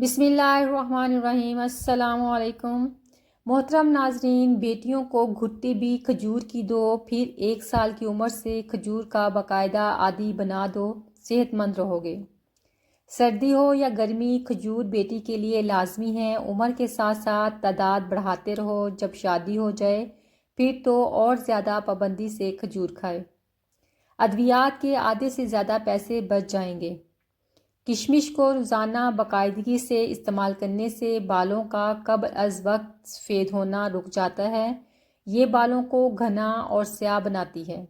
بسم اللہ الرحمن الرحیم۔ السلام علیکم محترم ناظرین، بیٹیوں کو گھٹی بھی کھجور کی دو، پھر 1 سال کی عمر سے کھجور کا باقاعدہ عادی بنا دو، صحت مند رہو گے۔ سردی ہو یا گرمی، کھجور بیٹی کے لیے لازمی ہے۔ عمر کے ساتھ ساتھ تعداد بڑھاتے رہو، جب شادی ہو جائے پھر تو اور زیادہ پابندی سے کھجور کھائے۔ ادویات کے آدھے سے زیادہ پیسے بچ جائیں گے۔ کشمش کو روزانہ باقاعدگی سے استعمال کرنے سے بالوں کا قبل از وقت سفید ہونا رک جاتا ہے۔ یہ بالوں کو گھنا اور سیاہ بناتی ہے۔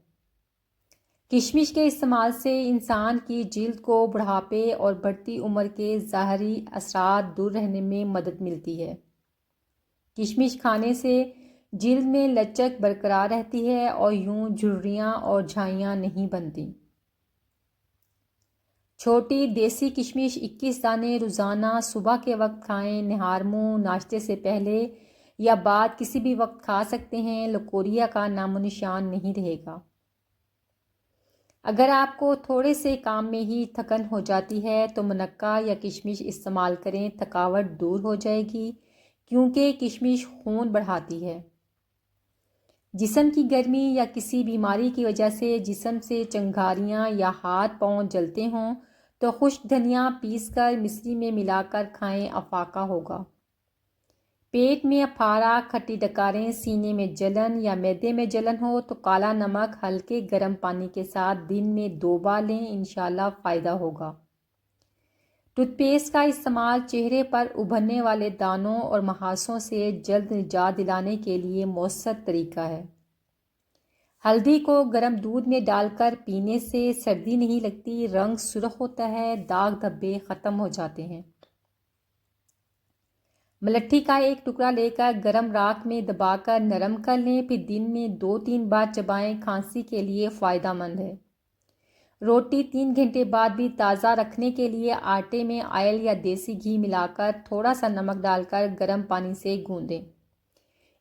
کشمش کے استعمال سے انسان کی جلد کو بڑھاپے اور بڑھتی عمر کے ظاہری اثرات دور رہنے میں مدد ملتی ہے۔ کشمش کھانے سے جلد میں لچک برقرار رہتی ہے اور یوں جھریاں اور جھائیاں نہیں بنتی۔ چھوٹی دیسی کشمش 21 دانے روزانہ صبح کے وقت کھائیں۔ نہار منہ ناشتے سے پہلے یا بعد کسی بھی وقت کھا سکتے ہیں۔ لکوریا کا نام و نشان نہیں رہے گا۔ اگر آپ کو تھوڑے سے کام میں ہی تھکن ہو جاتی ہے تو منقع یا کشمش استعمال کریں، تھکاوٹ دور ہو جائے گی، کیونکہ کشمش خون بڑھاتی ہے۔ جسم کی گرمی یا کسی بیماری کی وجہ سے جسم سے چنگاریاں یا ہاتھ پاؤں جلتے ہوں تو خشک دھنیا پیس کر مصری میں ملا کر کھائیں، افاقہ ہوگا۔ پیٹ میں پھاڑا، کھٹی ڈکاریں، سینے میں جلن یا معدے میں جلن ہو تو کالا نمک ہلکے گرم پانی کے ساتھ دن میں 2 بار لیں، انشاءاللہ فائدہ ہوگا۔ ٹوتھ پیسٹ کا استعمال چہرے پر ابھرنے والے دانوں اور محاسوں سے جلد نجات دلانے کے لیے مؤثر طریقہ ہے۔ ہلدی کو گرم دودھ میں ڈال کر پینے سے سردی نہیں لگتی، رنگ سرخ ہوتا ہے، داغ دھبے ختم ہو جاتے ہیں۔ ملٹھی کا ایک ٹکڑا لے کر گرم راکھ میں دبا کر نرم کر لیں، پھر دن میں 2-3 بار چبائیں، کھانسی کے لیے فائدہ مند ہے۔ روٹی 3 گھنٹے بعد بھی تازہ رکھنے کے لیے آٹے میں آئل یا دیسی گھی ملا کر تھوڑا سا نمک ڈال کر گرم پانی سے گوندیں۔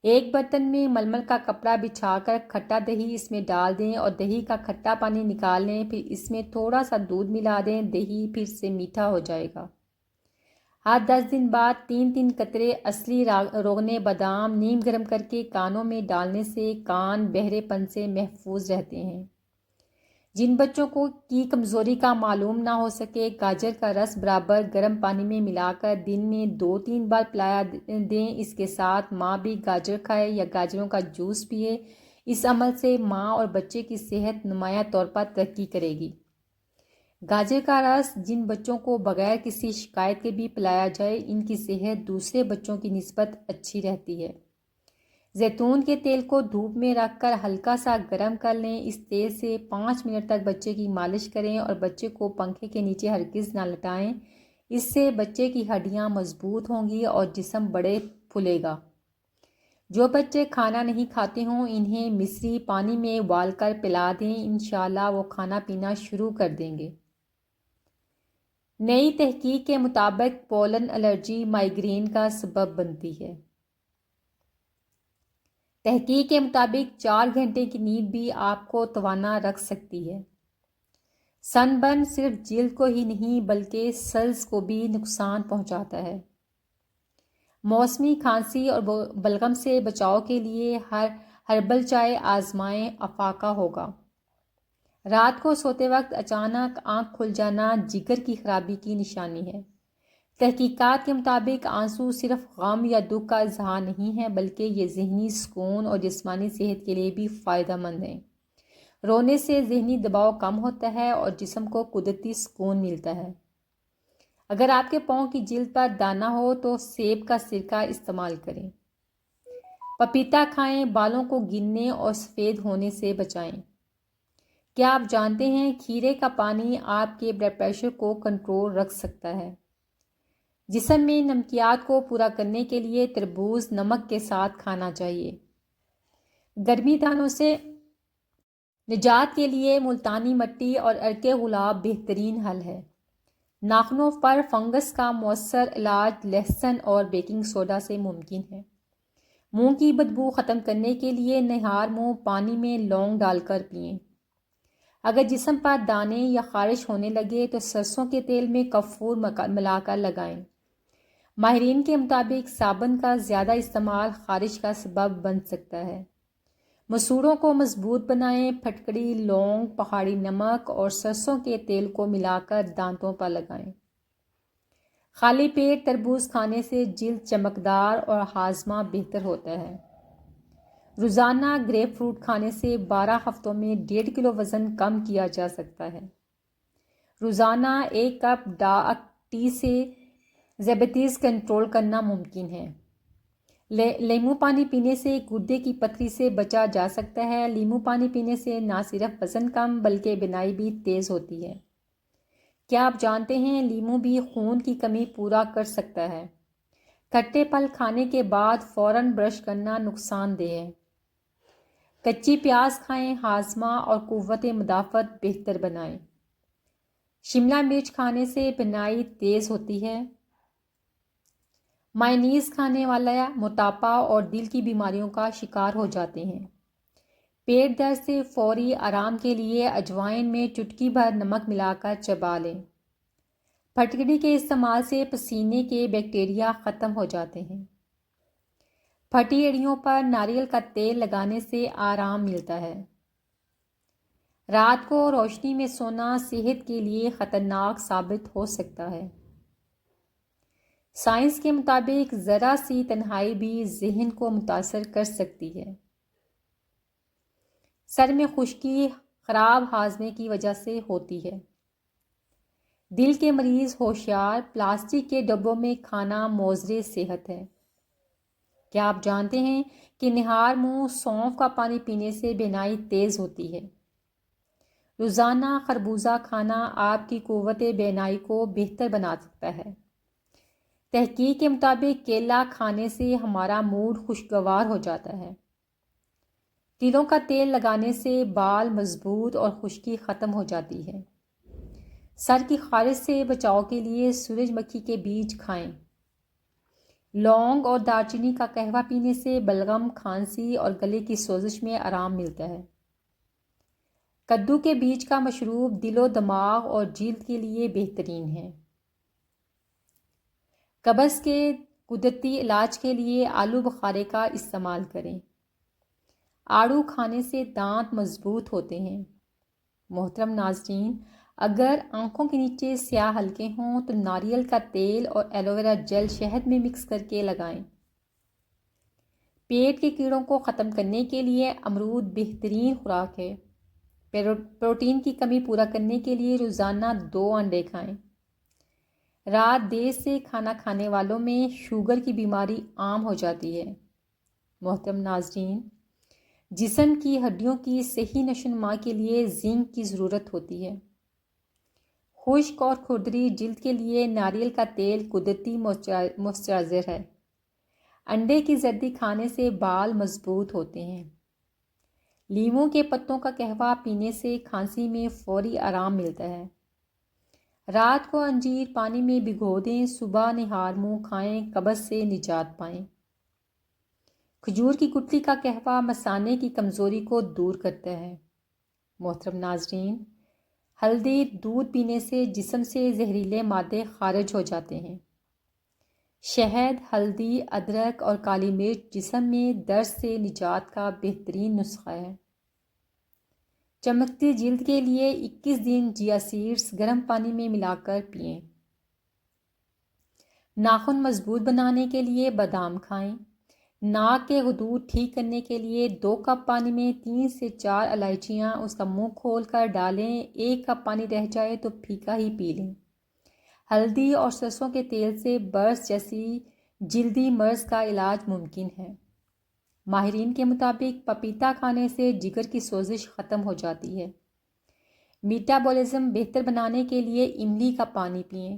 ایک برتن میں ململ کا کپڑا بچھا کر کھٹا دہی اس میں ڈال دیں اور دہی کا کھٹا پانی نکال لیں، پھر اس میں تھوڑا سا دودھ ملا دیں، دہی پھر سے میٹھا ہو جائے گا۔ ہر 10 دن بعد 3 قطرے اصلی روغن بادام نیم گرم کر کے کانوں میں ڈالنے سے کان بہرے پن سے محفوظ رہتے ہیں۔ جن بچوں کی کمزوری کا معلوم نہ ہو سکے، گاجر کا رس برابر گرم پانی میں ملا کر دن میں 2-3 بار پلایا دیں، اس کے ساتھ ماں بھی گاجر کھائے یا گاجروں کا جوس پیے۔ اس عمل سے ماں اور بچے کی صحت نمایاں طور پر ترقی کرے گی۔ گاجر کا رس جن بچوں کو بغیر کسی شکایت کے بھی پلایا جائے، ان کی صحت دوسرے بچوں کی نسبت اچھی رہتی ہے۔ زیتون کے تیل کو دھوپ میں رکھ کر ہلکا سا گرم کر لیں، اس تیل سے 5 منٹ تک بچے کی مالش کریں اور بچے کو پنکھے کے نیچے ہرگز نہ لٹائیں، اس سے بچے کی ہڈیاں مضبوط ہوں گی اور جسم بڑے پھولے گا۔ جو بچے کھانا نہیں کھاتے ہوں انہیں مصری پانی میں ابال کر پلا دیں، انشاءاللہ وہ کھانا پینا شروع کر دیں گے۔ نئی تحقیق کے مطابق پولن الرجی مائیگرین کا سبب بنتی ہے۔ تحقیق کے مطابق 4 گھنٹے کی نیند بھی آپ کو توانا رکھ سکتی ہے۔ سن برن صرف جلد کو ہی نہیں بلکہ سیلز کو بھی نقصان پہنچاتا ہے۔ موسمی کھانسی اور بلغم سے بچاؤ کے لیے ہربل چائے آزمائیں، افاقہ ہوگا۔ رات کو سوتے وقت اچانک آنکھ کھل جانا جگر کی خرابی کی نشانی ہے۔ تحقیقات کے مطابق آنسو صرف غم یا دکھ کا اظہار نہیں ہے بلکہ یہ ذہنی سکون اور جسمانی صحت کے لیے بھی فائدہ مند ہے۔ رونے سے ذہنی دباؤ کم ہوتا ہے اور جسم کو قدرتی سکون ملتا ہے۔ اگر آپ کے پاؤں کی جلد پر دانہ ہو تو سیب کا سرکہ استعمال کریں۔ پپیتا کھائیں، بالوں کو گرنے اور سفید ہونے سے بچائیں۔ کیا آپ جانتے ہیں کھیرے کا پانی آپ کے بلڈ پریشر کو کنٹرول رکھ سکتا ہے؟ جسم میں نمکیات کو پورا کرنے کے لیے تربوز نمک کے ساتھ کھانا چاہیے۔ گرمی دانوں سے نجات کے لیے ملتانی مٹی اور عرق گلاب بہترین حل ہے۔ ناخنوں پر فنگس کا مؤثر علاج لہسن اور بیکنگ سوڈا سے ممکن ہے۔ منہ کی بدبو ختم کرنے کے لیے نہار منہ پانی میں لونگ ڈال کر پئیں۔ اگر جسم پر دانے یا خارش ہونے لگے تو سرسوں کے تیل میں کافور ملا کر لگائیں۔ ماہرین کے مطابق صابن کا زیادہ استعمال خارش کا سبب بن سکتا ہے۔ مسوڑوں کو مضبوط بنائیں۔ پھٹکڑی، لونگ، پہاڑی نمک اور سرسوں کے تیل کو ملا کر دانتوں پر لگائیں۔ خالی پیٹ تربوز کھانے سے جلد چمکدار اور ہاضمہ بہتر ہوتا ہے۔ روزانہ گریپ فروٹ کھانے سے 12 ہفتوں میں 1.5 کلو وزن کم کیا جا سکتا ہے۔ روزانہ 1 کپ ڈارک ٹی سے ذیابیطس کنٹرول کرنا ممکن ہے۔ لیموں پانی پینے سے گردے کی پتھری سے بچا جا سکتا ہے۔ لیموں پانی پینے سے نہ صرف وزن کم بلکہ بینائی بھی تیز ہوتی ہے۔ کیا آپ جانتے ہیں لیموں بھی خون کی کمی پورا کر سکتا ہے؟ کھٹے پھل کھانے کے بعد فوراً برش کرنا نقصان دہ ہے۔ کچی پیاز کھائیں، ہاضمہ اور قوت مدافعت بہتر بنائیں۔ شملہ مرچ کھانے سے بینائی تیز ہوتی ہے۔ مائونیز کھانے والا موٹاپا اور دل کی بیماریوں کا شکار ہو جاتے ہیں۔ پیٹ درد سے فوری آرام کے لیے اجوائن میں چٹکی بھر نمک ملا کر چبا لیں۔ پھٹکڑی کے استعمال سے پسینے کے بیکٹیریا ختم ہو جاتے ہیں۔ پھٹی ایڑیوں پر ناریل کا تیل لگانے سے آرام ملتا ہے۔ رات کو روشنی میں سونا صحت کے لیے خطرناک ثابت ہو سکتا ہے۔ سائنس کے مطابق ذرا سی تنہائی بھی ذہن کو متاثر کر سکتی ہے۔ سر میں خشکی خراب ہاضمے کی وجہ سے ہوتی ہے۔ دل کے مریض ہوشیار، پلاسٹک کے ڈبوں میں کھانا مضر صحت ہے۔ کیا آپ جانتے ہیں کہ نہار منہ سونف کا پانی پینے سے بینائی تیز ہوتی ہے؟ روزانہ خربوزہ کھانا آپ کی قوت بینائی کو بہتر بنا سکتا ہے۔ تحقیق کے مطابق کیلا کھانے سے ہمارا موڈ خوشگوار ہو جاتا ہے۔ تلوں کا تیل لگانے سے بال مضبوط اور خشکی ختم ہو جاتی ہے۔ سر کی خارش سے بچاؤ کے لیے سورج مکھی کے بیج کھائیں۔ لونگ اور دارچینی کا قہوہ پینے سے بلغم، کھانسی اور گلے کی سوزش میں آرام ملتا ہے۔ کدو کے بیج کا مشروب دل و دماغ اور جلد کے لیے بہترین ہے۔ قبض کے قدرتی علاج کے لیے آلو بخارے کا استعمال کریں۔ آڑو کھانے سے دانت مضبوط ہوتے ہیں۔ محترم ناظرین، اگر آنکھوں کے نیچے سیاہ حلقے ہوں تو ناریل کا تیل اور ایلوویرا جیل شہد میں مکس کر کے لگائیں۔ پیٹ کے کیڑوں کو ختم کرنے کے لیے امرود بہترین خوراک ہے۔ پروٹین کی کمی پورا کرنے کے لیے روزانہ 2 انڈے کھائیں۔ رات دیر سے کھانا کھانے والوں میں شوگر کی بیماری عام ہو جاتی ہے۔ محترم ناظرین، جسم کی ہڈیوں کی صحیح نشوونما کے لیے زنک کی ضرورت ہوتی ہے۔ خشک اور کھردری جلد کے لیے ناریل کا تیل قدرتی موئسچرائزر ہے۔ انڈے کی زردی کھانے سے بال مضبوط ہوتے ہیں۔ لیموں کے پتوں کا قہوہ پینے سے کھانسی میں فوری آرام ملتا ہے۔ رات کو انجیر پانی میں بھگو دیں، صبح نہار منہ کھائیں، قبض سے نجات پائیں۔ کھجور کی گٹلی کا قہوہ مثانے کی کمزوری کو دور کرتا ہے۔ محترم ناظرین، ہلدی دودھ پینے سے جسم سے زہریلے مادے خارج ہو جاتے ہیں۔ شہد، ہلدی، ادرک اور کالی مرچ جسم میں درد سے نجات کا بہترین نسخہ ہے۔ چمکتی جلد کے لیے 21 دن چیا سیڈز گرم پانی میں ملا کر پئیں۔ ناخن مضبوط بنانے کے لیے بادام کھائیں۔ ناک کے غدود ٹھیک کرنے کے لیے 2 کپ پانی میں 3 سے 4 الائچیاں اس کا منہ کھول کر ڈالیں۔ 1 کپ پانی رہ جائے تو پھیکا ہی پی لیں۔ ہلدی اور سرسوں کے تیل سے برس جیسی جلدی مرض کا علاج ممکن ہے۔ ماہرین کے مطابق پپیتا کھانے سے جگر کی سوزش ختم ہو جاتی ہے۔ میٹابولزم بہتر بنانے کے لیے املی کا پانی پئیں۔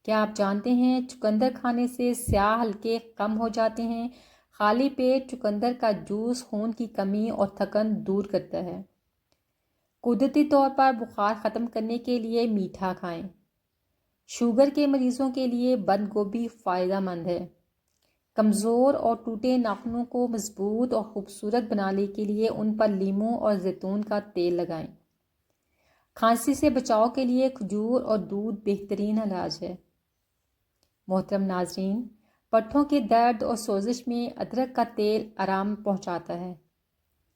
کیا آپ جانتے ہیں چقندر کھانے سے سیاہ حلقے کم ہو جاتے ہیں؟ خالی پیٹ چقندر کا جوس خون کی کمی اور تھکن دور کرتا ہے۔ قدرتی طور پر بخار ختم کرنے کے لیے میٹھا کھائیں۔ شوگر کے مریضوں کے لیے بند گوبھی فائدہ مند ہے۔ کمزور اور ٹوٹے ناخنوں کو مضبوط اور خوبصورت بنانے کے لیے ان پر لیموں اور زیتون کا تیل لگائیں۔ کھانسی سے بچاؤ کے لیے کھجور اور دودھ بہترین علاج ہے۔ محترم ناظرین، پٹھوں کے درد اور سوزش میں ادرک کا تیل آرام پہنچاتا ہے۔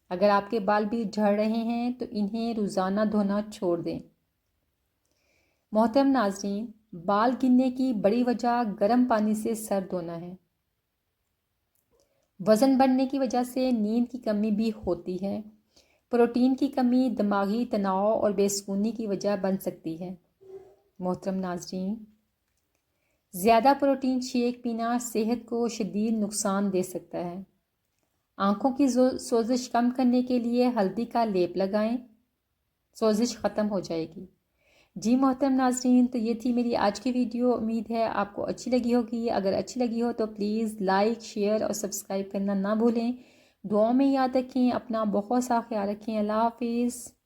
اگر آپ کے بال بھی جھڑ رہے ہیں تو انہیں روزانہ دھونا چھوڑ دیں۔ محترم ناظرین، بال گرنے کی بڑی وجہ گرم پانی سے سر دھونا ہے۔ وزن بڑھنے کی وجہ سے نیند کی کمی بھی ہوتی ہے۔ پروٹین کی کمی دماغی تناؤ اور بے سکونی کی وجہ بن سکتی ہے۔ محترم ناظرین، زیادہ پروٹین شیک پینا صحت کو شدید نقصان دے سکتا ہے۔ آنکھوں کی سوزش کم کرنے کے لیے ہلدی کا لیپ لگائیں، سوزش ختم ہو جائے گی۔ جی محترم ناظرین، تو یہ تھی میری آج کی ویڈیو، امید ہے آپ کو اچھی لگی ہوگی۔ اگر اچھی لگی ہو تو پلیز لائک، شیئر اور سبسکرائب کرنا نہ بھولیں۔ دعاؤں میں یاد رکھیں، اپنا بہت سا خیال رکھیں۔ اللہ حافظ۔